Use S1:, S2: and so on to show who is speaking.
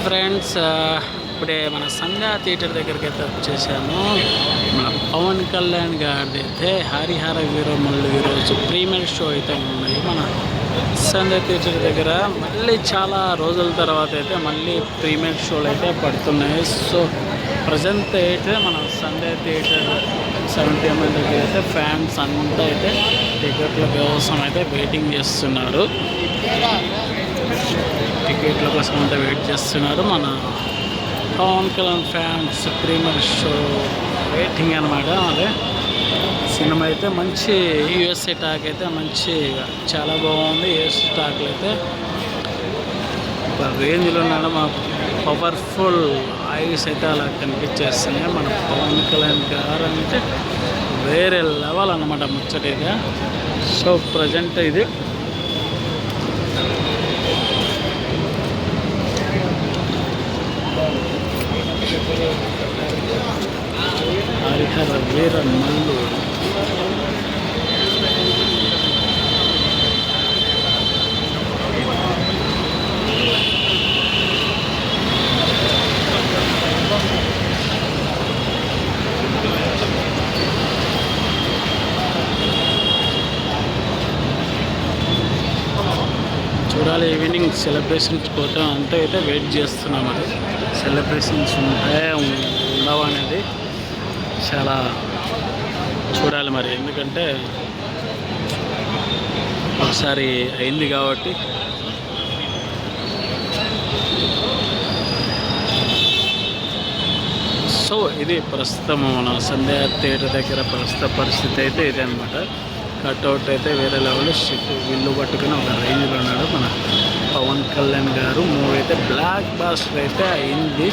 S1: Friends, ఇప్పుడే మన సంధ్యా theatre దగ్గరికి అయితే వచ్చేసాము. మన పవన్ కళ్యాణ్ గారిది అయితే హరిహర వీరమల్లు ఈరోజు ప్రీమియర్ షో అయితే ఉన్నాయి మన సంధ్యా థియేటర్ దగ్గర. మళ్ళీ చాలా రోజుల తర్వాత అయితే మళ్ళీ ప్రీమియర్ షోలు అయితే పడుతున్నాయి. సో ప్రజెంట్ అయితే మన సంధ్యా థియేటర్ 70 దగ్గర అయితే ఫ్యాన్స్ అంతా అయితే టికెట్ల కోసం అయితే వెయిటింగ్ చేస్తున్నారు. టికెట్ల కోసం అంతా వెయిట్ చేస్తున్నారు. మన Pawan Kalyan fans premiere show waiting అనమాట. అదే సినిమా అయితే మంచి యూఎస్ఏ టాక్ అయితే మంచి చాలా బాగుంది. యూఎస్ఏ టాక్లు అయితే ఒక రేంజ్లో ఉన్నాడు. మా పవర్ఫుల్ ఐస్ అయితే అలా కనిపించేస్తున్నాయి. మన పవన్ కళ్యాణ్ గారు అంటే వేరే లెవెల్ అన్నమాట ముచ్చటగా. సో ప్రజెంట్ ఇది హరిహర వీరమల్లు. చూడాలి ఈవినింగ్ సెలబ్రేషన్స్ కోసం అంతా అయితే వెయిట్ చేస్తున్నాం. మరి సెలబ్రేషన్స్ ఉంటాయా ఉండవు అనేది చాలా చూడాలి మరి. ఎందుకంటే ఒకసారి అయింది కాబట్టి. సో ఇది ప్రస్తుతం మన సంధ్యా థియేటర్ దగ్గర ప్రస్తుత పరిస్థితి అయితే ఇదే అనమాట. కట్అవుట్ అయితే వేరే లెవెల్ విల్లు పట్టుకుని ఒక రేంజ్లో ఉన్నాడు మన పవన్ కళ్యాణ్ గారు. మూవీ అయితే బ్లాక్ బాస్టర్ అయితే అయింది.